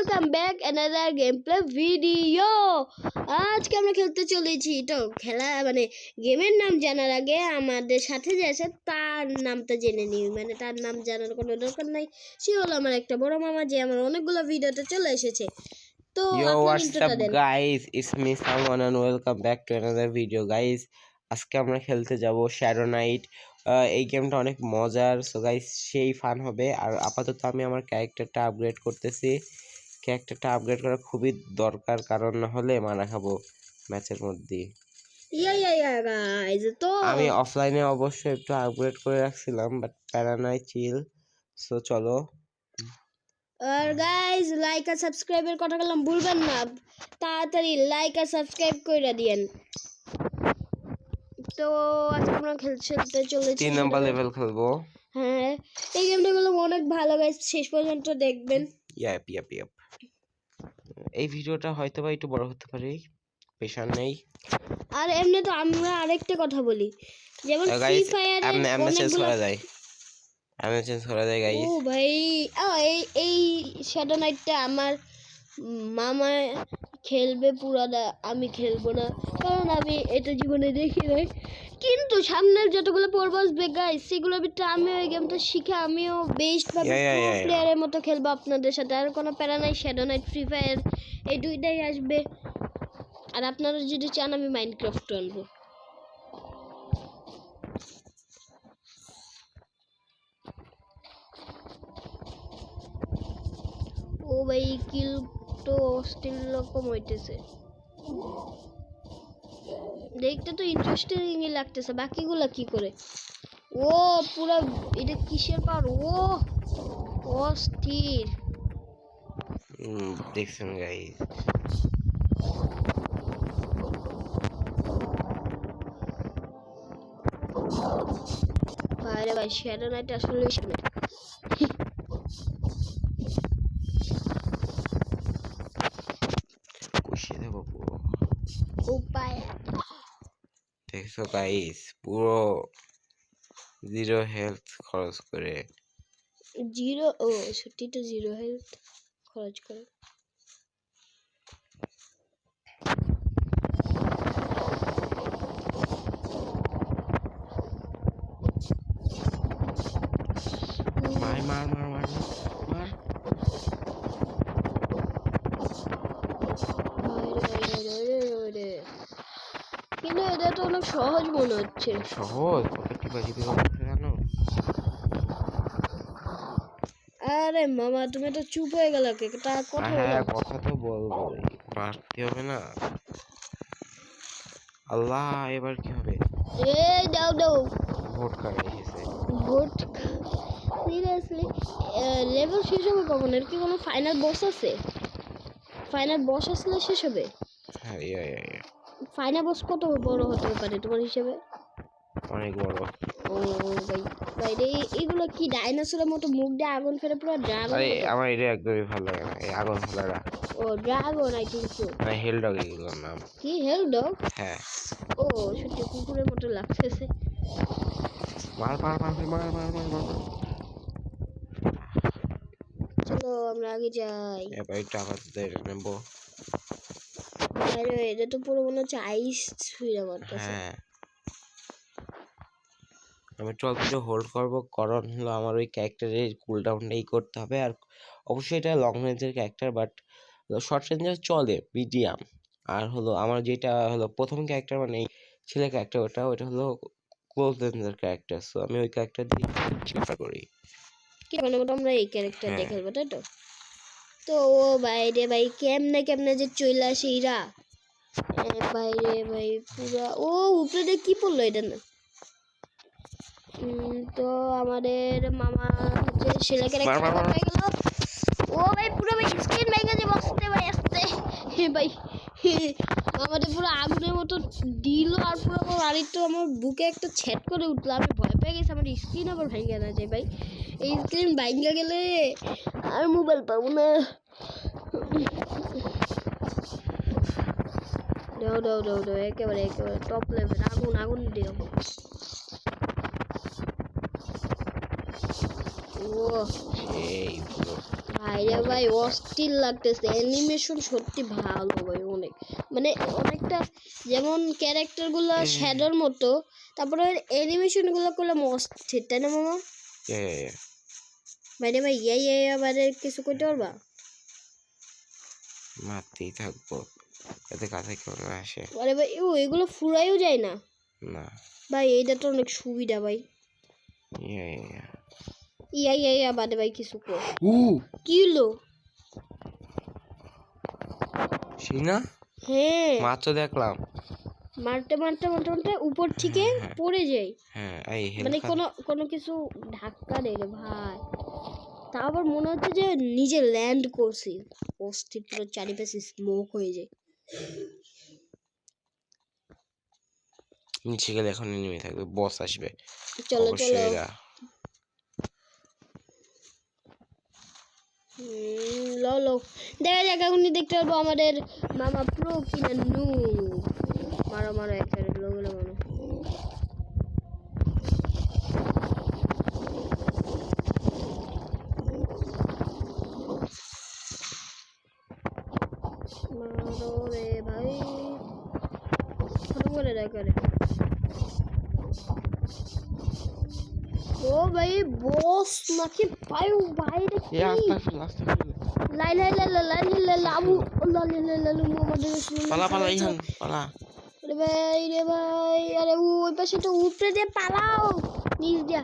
Welcome back another game play video. আজকে আমরা খেলতে চলেছি। তো খেলা মানে গেমের নাম জানার আগে আমাদের সাথে যে আছে তার নামটা জেনে নিই। মানে তার নাম জানার কোনো দরকার নাই। সে হলো আমার একটা বড় মামা, যে আমার অনেকগুলো ভিডিওতে চলে এসেছে। তো Yo, আপনার what's ইন্ট্রোটা up then. guys? It's me Salman and welcome back to another video guys. আজকে আমরা খেলতে যাব শ্যাডো নাইট। এই গেমটা অনেক মজার, সো গাইস সেই ফান হবে। আর আপাতত আমি আমার ক্যারেক্টারটা আপগ্রেড করতেছি। ক্যারেক্টারটা আপগ্রেড করা খুবই দরকার, কারণ না হলে মারা খাবো ম্যাচের মধ্যে। গাইজ, তো আমি অফলাইনে অবশ্যই একটু আপগ্রেড করে রাখছিলাম, বাট প্যারা নাই, চিল। সো চলো। আর গাইজ, লাইক আর সাবস্ক্রাইবের কথা বললাম, ভুলবেন না। তাড়াতাড়ি লাইক আর সাবস্ক্রাইব করে দিয়েন। তো আজকে আমরা খেলতে চলেছি 3 নাম্বার লেভেল খেলবো। হ্যাঁ, এই গেমটা গুলো অনেক ভালো গাইস, শেষ পর্যন্ত দেখবেন। ইয়াপ। এই ভিডিওটা হয়তো বা একটু বড় হতে পারে, পেশার নেই। আর এমনি তো আমরা আরেকটা কথা বলি, যেমন ফ্রি ফায়ারে অনেকগুলো চেঞ্জ করা যায় গাইস। ও ভাই, এই শ্যাডো নাইটটা আমার মামা খেলবে পুরাটা, আমি খেলবো না, কারণ আমি এটা জীবনে দেখি নাই। কিন্তু সামনের যতগুলো পর্ব আসবে গাইস, সেগুলোর ভিতরে আমি ওই গেমটা শিখে আমিও বেস্ট ভাবে প্রো প্লেয়ারের মতো খেলবো আপনাদের সাথে। আর কোনো প্যারা নাই, শ্যাডো নাইট, ফ্রি ফায়ার এই দুইটাই আসবে। আর আপনারা যদি চান আমি মাইনক্রাফট আনবো। ও ভাই, কিল তো স্টিল রকম হইতেছে, দেখতে তো ইন্টারেস্টিংই লাগতেছে। বাকিগুলা কি করে? ও পুরো এটা কিসের পার? ও অস্থির। দেখছেন গাইস, আরে ভাই, শ্যাডো নাইট আসলে কষিয়ে দেবো পুরো। উপায় দেখছো গাইস, পুরো 0 হেলথ খরচ করে। জিরো, ও সত্যি তো 0 হেলথ খরচ করে। মার কিন্তু এটা তো অনেক সহজ মনে হচ্ছে। সহজ কত টিপা করতে জানো? আরে মামা, তুমি তো চুপ হয়ে গেল, তা কথা হ্যাঁ, কথা তো বলবোই, মারতে হবে না। আল্লাহ, এবার কি হবে? এই দাও ভোট কাটা এসেছে। ভোট সিরিয়াসলি লেভেল শেষ হবে কখন? এর কি কোনো ফাইনাল বস আছে? ফাইনাল বস আসলে শেষ হবে? হ্যাঁ, ফাইনাল বস কত বড় হতে পারে তোমার হিসেবে? অনেক বড়। ও ভাই ভাই রে, এগুলো কি ডাইনোসরের মতো মুখ দিয়ে আগুন ফেলে, পুরো ড্রাগন? আরে আমার এটা একদমই ভালো লাগে না, এই আগুন ফেলারা। ও ড্রাগন, আই থিংক সো। মানে হেল ডগ এগুলোর নাম। কি হেল ডগ? হ্যাঁ। ও সত্যি কুকুরের মতো লাগতেছে। মার। চলো আমরা আগে যাই। এবার টাকা নেবো। আরে এটা তো পুরো মনে হচ্ছে আইস ছুঁড়ে মারতেছে। হ্যাঁ, আমি 12 হোল্ড করবো, কারণ হলো আমার ওই ক্যারেক্টারের কুলডাউনটাই করতে হবে। আর অবশ্যই এটা লং রেঞ্জের ক্যারেক্টার, বাট শর্ট রেঞ্জের চলে, মিডিয়াম। আর হলো আমার যেটা হলো প্রথম ক্যারেক্টার, মানে এই ছেলে ক্যারেক্টার, ওটা হলো ক্লোজ রেঞ্জের ক্যারেক্টার। সো আমি ওই ক্যারেক্টার দিয়ে প্রেফার করি। কি মানে আমরা এই ক্যারেক্টার দিয়ে খেলবো, তাই তো? তো ও বাইরে ভাই, কেমনে যে চলে আসে এরা বাইরে ভাই পুরা। ও উপরে কি পড়লো এটা না? তো আমাদের মামা হচ্ছে ছেলে ক্যারেক্টার হয়ে গেল। ও ভাই পুরো ভাই স্ক্রিন ভেঙে যাবে, আসতে ভাই আসতে। ভাই আমাদের পুরো আগুনের মতো দিল, আর পুরো বাড়ির তো আমার বুকে একটা ছেট করে উঠলো। আমি ভয় পেয়ে গেছি আমার স্ক্রিন আবার ভেঙে না যায়। ভাই এই স্ক্রিন ভেঙে গেলে আর মোবাইল পাবো না। দাও একেবারে টপ লেভেল আগুন দিও। ও সেই ভাইরে ভাই অস্থির লাগতেছে, অ্যানিমেশন সত্যি ভালো ভাই অনেক, মানে অনেকটা যেমন ক্যারেক্টার গুলো শ্যাডোর মতো, তারপরে অ্যানিমেশন গুলো করলে অস্থির, তাই না মামা? ভাইরে ভাই বাইরে কিছু করতে পারবা? মারতেই থাকবো, এতে কাছে কেউ না আসে। আরে ভাই এগুলো ফুরাইও যায় না না ভাই, এইটা তো অনেক সুবিধা ভাই। বাদে ভাই কিছু কর। কি হলো? সেই না, হ্যাঁ মাত্র দেখলাম। মারতে মারতে মারতে মারতে উপর থেকে পড়ে যাই, হ্যাঁ এই মানে কোনো কিছু ধাক্কা দেয় রে ভাই, তারপর মনে হচ্ছে যে নিজে ল্যান্ড করছি, অস্থির পুরো চারিপাশে স্মোক হয়ে যায়। নিচে গেলে এখন নেমে থাকবে, বস আসবে চলো চলো, অবশ্যই এরা। লো লো দেখা যাক এখন দেখতে পারবো আমাদের মামা প্রো কিনা নু। মারো মারো এক সাইডে লোগুলো মারো। মারো রে ভাই, খতম করে দেখ রে। ও ভাই বস নাকি ভাই, ভাই রে কি লাই লাই লাই লাই লাই লাই লাবু লাই লাই লাই লালু মোহাম্মদ রাসূলুল্লাহ। পালা পালা ইহান পালা। আরে ভাই রে ভাই, আরে ওই পাশে তো উপরে দিয়ে পালাও, নিচ দিয়া।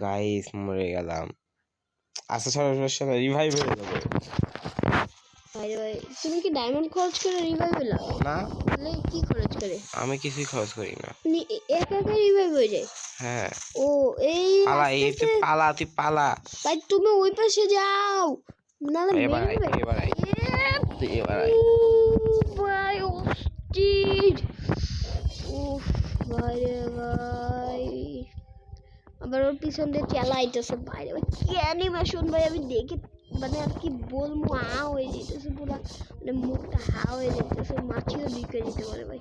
গাইস মরে গেলাম। আচ্ছা সরাসরি রিভাইভ হয়ে যাবে। ভাই রে ভাই, তুমি কি ডায়মন্ড খরচ করে রিভাইভ হলা? না তাহলে কি খরচ করে? আমি কিছুই খরচ করি না। একা একা রিভাইভ হয়ে যায়? হ্যাঁ ও এই পালা, এই তুই পালা, তুই পালা ভাই, তুমি ওই পাশে যাও, নালে এবার মেরে দেবে। এবার তুই এবার ভাই অস্থির, উফ ভাই রে ভাই, আবার ওর পিছন দিয়ে চেলা আইতেছে ভাই রে ভাই, কি অ্যানিমেশন ভাই, আমি দেখে মানে আর কি বলবো, হা হয়ে যেতেছে পুরা, মানে মুখটা হা হয়ে যেতেছে, মাছিও দিকে যেতে পারে ভাই,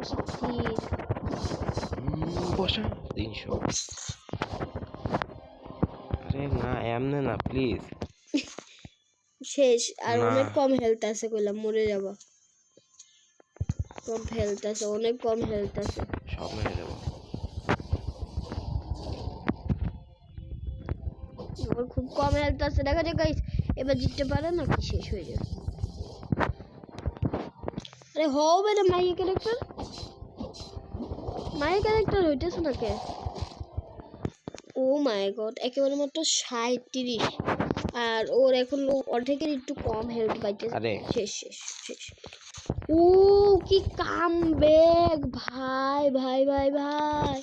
অস্থির। বসা 300। আরে না এমনে না প্লিজ। শেষ, আর না। অনেক কম হেলথ আছে, কইলাম মরে যাবা, কম হেলথ আছে, অনেক কম হেলথ আছে, সব মেরে দেবো। আমার খুব কম হেলথ আছে, দেখা যাক গাইস এবার জিততে পারে নাকি শেষ হয়ে যাবে। আরে হবে না মাইয়া ক্যারেক্টার, মাইয়া ক্যারেক্টার হইতেছে না কে? ও মাই গড, একেবারে মাত্র 37, আর ওর এখন অর্ধেকের একটু কম হেলথ পাইতেছে। আরে শেষ শেষ শেষ। ও কি কাম ব্যাক ভাই ভাই ভাই ভাই,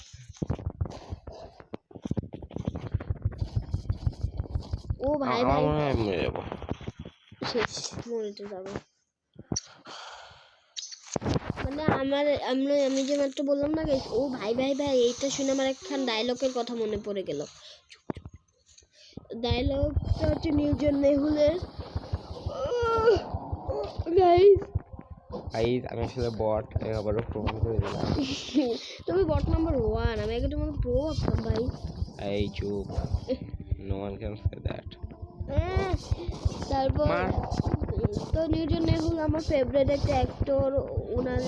ও ভাই ভাই মেরে যাবো। শেষ, মরে তো যাবো। মানে আমি যে মাত্র বললাম না গাইস, ও ভাই ভাই ভাই, এইটা শুনে আমার একখান ডায়লগের কথা মনে পড়ে গেল। ডায়লগটা হচ্ছে নিউজন মেহুলের, গাইস আমি আসলে বট, আবারও প্রমাণ করে দিলাম। তুমি বট নাম্বার 1, আমি আগে তোমাকে প্রো ভাবতাম ভাই। এই চুপ, no one can say that. তারপর তো নিউজন মেহুল আমার ফেভারিট একটা অ্যাক্টর, ওনার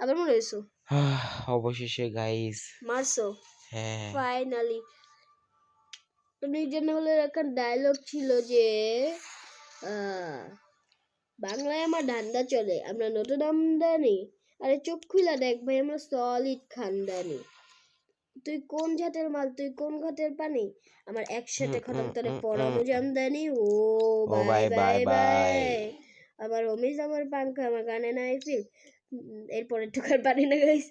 আবার মনে হয়েছো অবশেষে গাইস মারছো হ্যাঁ ফাইনালি। তো নিউজন মেহুলের একটা ডায়লগ ছিল যে বাংলায় আমার ধান্দা চলে, আমরা নতুন আমদানি, আরে চোখ খুলা দেখ ভাই, আমরা সলিড খানদানি, তুই কোন জাতের মাল, তুই কোন ঘাটের পানি, আমার একসাথে খতম করে পড়ানো জামদানি। ও বাই বাই বাই, আমার হোমিজ আমার পাঙ্খা, আমার গানে নাই ফিল, এরপরে টুকার পানি না গাইস।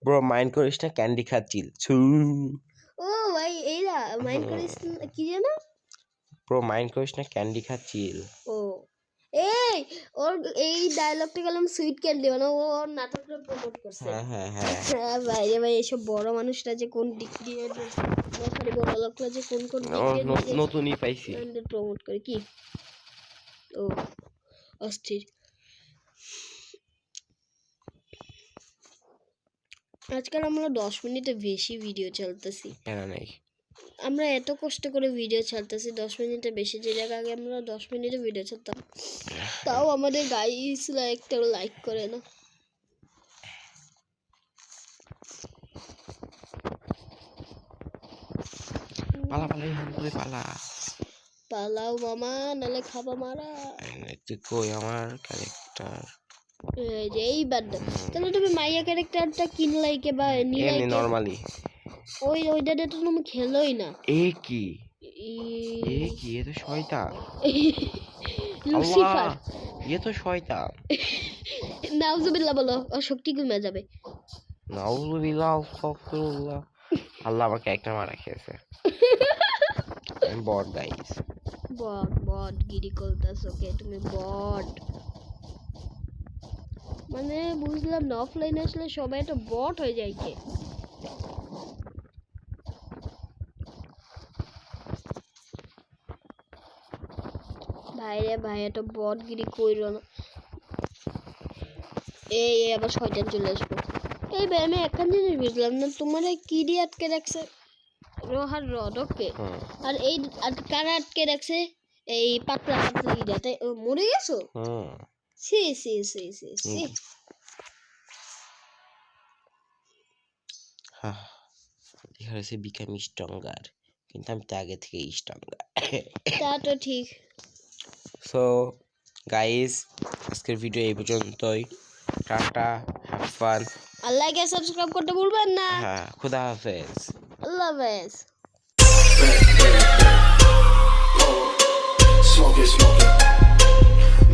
ব্রো মাইন্ড করিস না, ক্যান্ডি খাচ্ছিল ছু। ও ভাই এইরা মাইন্ড করিস কি জানো ব্রো মাইন্ড করিস না, ক্যান্ডি খাচ্ছিল। ও এই ওর এই ডায়লগটা গেলাম সুইট ক্যান্ডি, মানে ও ওর নাটকটা প্রমোট করছে। হ্যাঁ ভাই রে ভাই, এসব বড় মানুষরা যে কোন দিক দিয়ে, সরি বড় লোকরা যে কোন কোন দিক দিয়ে নতুনই পাইছি প্রমোট করে কি, ও অস্থির। আজকাল আমরা 10 মিনিটে বেশি ভিডিও চালতেছি। কেন নাই? আমরা এত কষ্ট করে ভিডিও ছাড়তেছি 10 মিনিটে বেশি, যে জায়গায় আগে আমরা 10 মিনিটে ভিডিও ছাড়তাম, তাও আমাদের গাইসরা একটাও লাইক করে না। পালা পালা এখান থেকে পালা। পালাও মামা, নালে খাবা মারা। তুই কই আমার ক্যারেক্টার? এই যে এইবার তাহলে তুমি মাইয়া ক্যারেক্টারটা কিনলাই কে বা নিলাই এমনি কে? নরমালি। ওইটা তো তুমি খেলোই না। এ কি এ তো শয়তান। লুসিফার। আল্লাহ, এ তো শয়তান। নাউজুবিল্লাহ বলো, ওর শক্তি কমে যাবে। নাউজুবিল্লাহ, আস্তাগফিরুল্লাহ। আল্লাহ আমাকে একটা মারা খেয়েছে। বট গাইস। বট গিরি করতেছ, ওকে তুমি বট। মানে বুঝলাম না, অফলাইনে আসলে সবাই তো বট হয়ে যায় কে? ভাই এটা বট গিরি কইরো না। এই আবার শয়তান চলে আসবো। এই ভাই আমি একটা জিনিস বুঝলাম না, তোমার কি দিয়ে আটকে রাখছে? লোহার রড, ওকে। আর এই কারা আটকে রাখছে? এই পাতলা পাতলা ইটাতে মরে গেছো? সি সি সি সি সি। এখানে সে বিকাম স্ট্রঙ্গার, কিন্তু আমি তো আগে থেকে স্ট্রঙ্গার। তা তো ঠিক। সো গাইস, আজকের ভিডিও এই পর্যন্তই। টাটা, হ্যাভ ফান। আর লাইক আর সাবস্ক্রাইব করতে ভুলবেন না। হ্যাঁ, খুদা হাফেজ। আল্লাহ হাফেজ। Smoke it,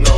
no.